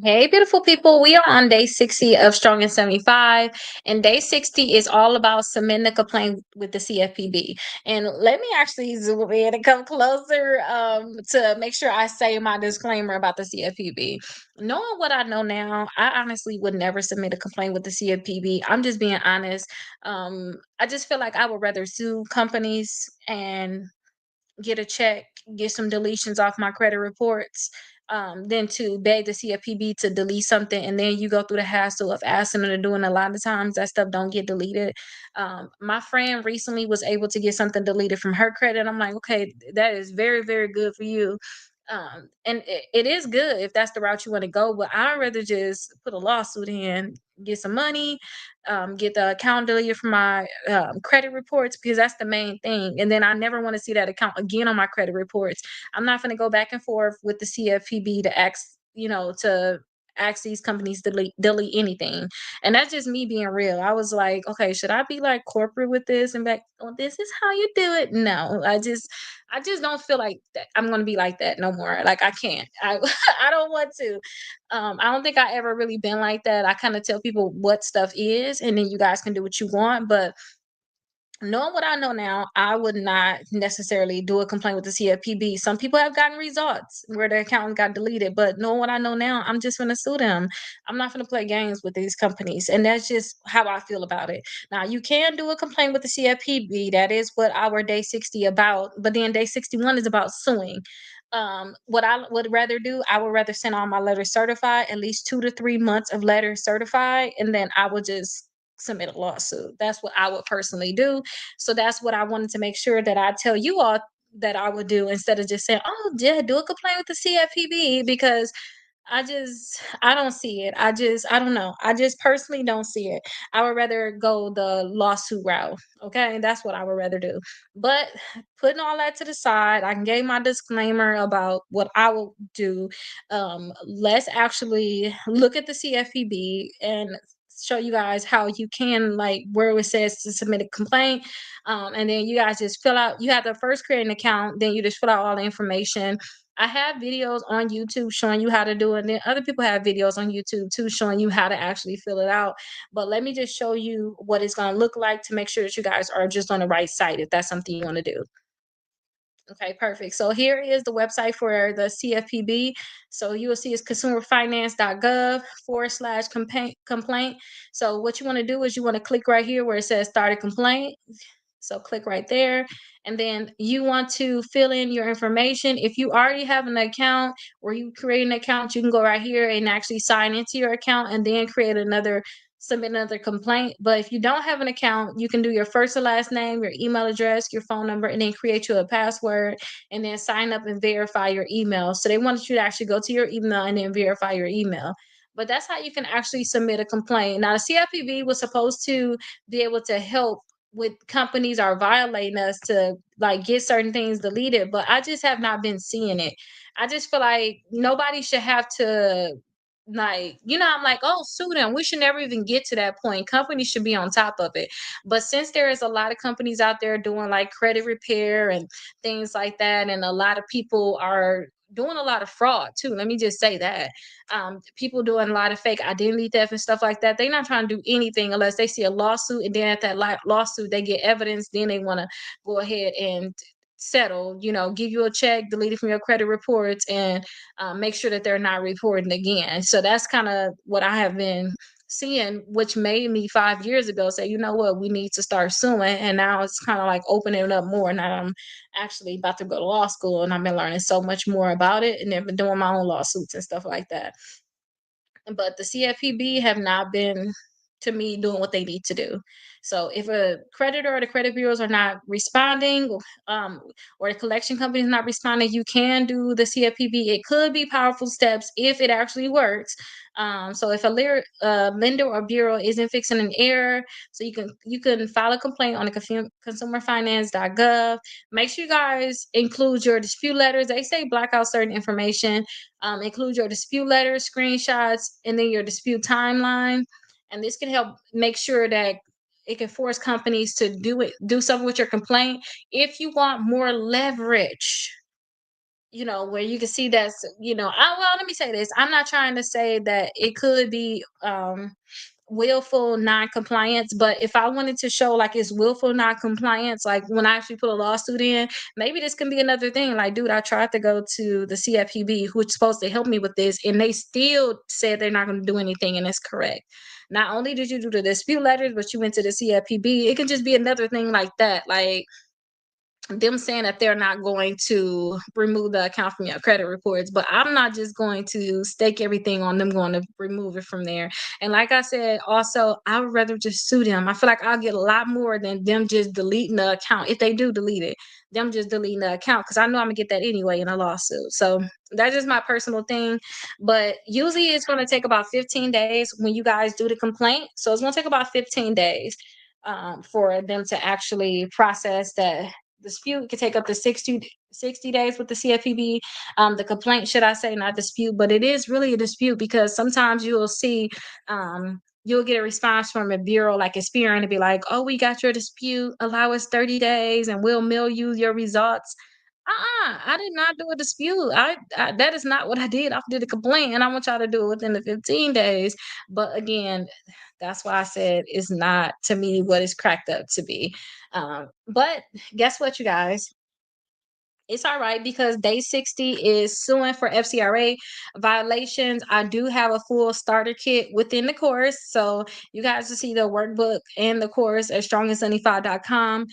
Hey, beautiful people. We are on day 60 of Strong and 75. And day 60 is all about submitting a complaint with the CFPB. And let me actually zoom in and come closer to make sure I say my disclaimer about the CFPB. Knowing what I know now, I honestly would never submit a complaint with the CFPB. I'm just being honest. I just feel like I would rather sue companies and get a check, get some deletions off my credit reports, than to beg the CFPB to delete something, and then you go through the hassle of asking them to do. And a lot of times that stuff don't get deleted. My friend recently was able to get something deleted from her credit. I'm like, okay, that is very, very good for you. And it is good if that's the route you want to go, but I'd rather just put a lawsuit in, get some money, get the account deleted from my credit reports, because that's the main thing. And then I never want to see that account again on my credit reports. I'm not going to go back and forth with the CFPB to ask, to ask these companies to delete anything. And that's just me being real. I was like, okay, should I be like corporate with this and back, oh, this is how you do it? No, I just don't feel like that I'm going to be like that no more. Like I can't. I don't want to. I don't think I ever really been like that. I kind of tell people what stuff is, and then you guys can do what you want. But knowing what I know now, I would not necessarily do a complaint with the CFPB. Some people have gotten results where their account got deleted, but knowing what I know now, I'm just going to sue them. I'm not going to play games with these companies, and that's just how I feel about it. Now, you can do a complaint with the CFPB. That is what our day 60 about. But then day 61 is about suing. What I would rather do, I would rather send all my letters certified, at least 2 to 3 months of letters certified, and then I would just submit a lawsuit. That's what I would personally do. So that's what I wanted to make sure that I tell you all that I would do, instead of just saying, "Oh, yeah, do a complaint with the CFPB," because I don't see it. I don't know. I just personally don't see it. I would rather go the lawsuit route. Okay, that's what I would rather do. But putting all that to the side, I gave my disclaimer about what I will do. Let's actually look at the CFPB and show you guys how you can, like, where it says to submit a complaint. And then you guys just fill out, you have to first create an account, then you just fill out all the information. I have videos on YouTube showing you how to do it. And then other people have videos on YouTube too showing you how to actually fill it out. But let me just show you what it's going to look like to make sure that you guys are just on the right site if that's something you want to do. Okay, perfect. So here is the website for the CFPB. So you will see it's consumerfinance.gov /complaint. So what you want to do is you want to click right here where it says start a complaint. So click right there. And then you want to fill in your information. If you already have an account or you create an account, you can go right here and actually sign into your account and then submit another complaint. But if you don't have an account, you can do your first and last name, your email address, your phone number, and then create you a password and then sign up and verify your email. So they want you to actually go to your email and then verify your email. But that's how you can actually submit a complaint. Now, the CFPB was supposed to be able to help with companies are violating us to like get certain things deleted, but I just have not been seeing it. I just feel like nobody should have to, like, I'm like, oh, sue them. We should never even get to that point. Companies should be on top of it. But since there is a lot of companies out there doing like credit repair and things like that, and a lot of people are doing a lot of fraud too. Let me just say that. People doing a lot of fake identity theft and stuff like that. They're not trying to do anything unless they see a lawsuit, and then at that lawsuit they get evidence. Then they want to go ahead and settle. Give you a check, delete it from your credit reports, and make sure that they're not reporting again. So that's kind of what I have been seeing, which made me 5 years ago say, you know what, we need to start suing. And now it's kind of like opening it up more. Now I'm actually about to go to law school, and I've been learning so much more about it, and I've been doing my own lawsuits and stuff like that. But the CFPB have not been, to me, doing what they need to do. So if a creditor or the credit bureaus are not responding, um, or the collection company is not responding, you can do the CFPB. It could be powerful steps if it actually works. So if a lender or bureau isn't fixing an error, so you can file a complaint on the consumerfinance.gov. Make sure you guys include your dispute letters. They say black out certain information. Include your dispute letters, screenshots, and then your dispute timeline. And this can help make sure that it can force companies to do something with your complaint. If you want more leverage, where you can see that's, well, let me say this. I'm not trying to say that it could be willful non-compliance, but if I wanted to show like it's willful non-compliance, like when I actually put a lawsuit in, maybe this can be another thing. Like, dude, I tried to go to the CFPB, who's supposed to help me with this, and they still said they're not going to do anything, and it's correct. Not only did you do the dispute letters, but you went to the CFPB. It can just be another thing like that. Like, them saying that they're not going to remove the account from your credit reports, but I'm not just going to stake everything on them going to remove it from there. And like I said, also, I would rather just sue them. I feel like I'll get a lot more than them just deleting the account. If they do delete it, them just deleting the account, because I know I'm gonna get that anyway in a lawsuit. So that's just my personal thing. But usually it's going to take about 15 days when you guys do the complaint. So it's going to take about 15 days for them to actually process that dispute. It could take up to 60 days with the CFPB. The complaint, should I say, not dispute, but it is really a dispute, because sometimes you'll see, you'll get a response from a bureau like Experian to be like, oh, we got your dispute, allow us 30 days and we'll mail you your results. I did not do a dispute. That is not what I did. I did a complaint, and I want y'all to do it within the 15 days. But again, that's why I said it's not to me what it's cracked up to be. But guess what, you guys? It's all right, because day 60 is suing for FCRA violations. I do have a full starter kit within the course. So you guys will see the workbook and the course at strongand75.com.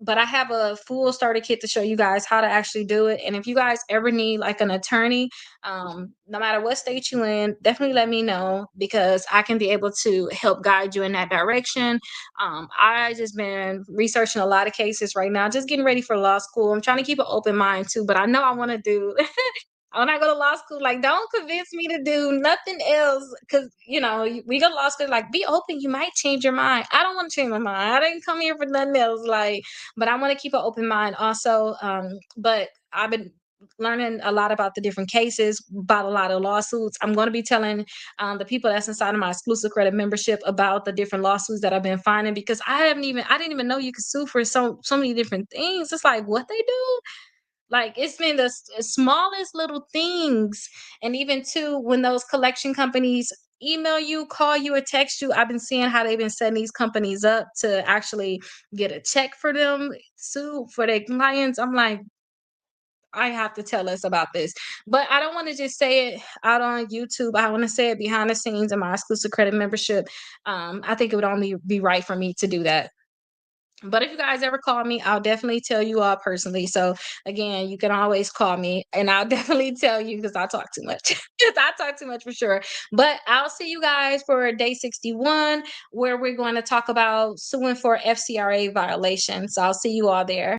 But I have a full starter kit to show you guys how to actually do it. And if you guys ever need like an attorney, no matter what state you in, definitely let me know, because I can be able to help guide you in that direction. I just been researching a lot of cases right now, just getting ready for law school. I'm trying to keep an open mind too, but I know I want to do. When I go to law school, like, don't convince me to do nothing else, because we go to law school, like, be open. You might change your mind. I don't want to change my mind. I didn't come here for nothing else. Like, but I want to keep an open mind also. But I've been learning a lot about the different cases, about a lot of lawsuits. I'm going to be telling the people that's inside of my exclusive credit membership about the different lawsuits that I've been finding, because I didn't even know you could sue for so many different things. It's like, what they do, like, it's been the smallest little things. And even too, when those collection companies email you, call you, or text you, I've been seeing how they've been setting these companies up to actually get a check for them, sue for their clients. I'm like, I have to tell us about this. But I don't want to just say it out on YouTube. I want to say it behind the scenes in my exclusive credit membership. I think it would only be right for me to do that. But if you guys ever call me, I'll definitely tell you all personally. So again, you can always call me, and I'll definitely tell you, because I talk too much. 'Cause I talk too much for sure. But I'll see you guys for day 61, where we're going to talk about suing for FCRA violations. So I'll see you all there.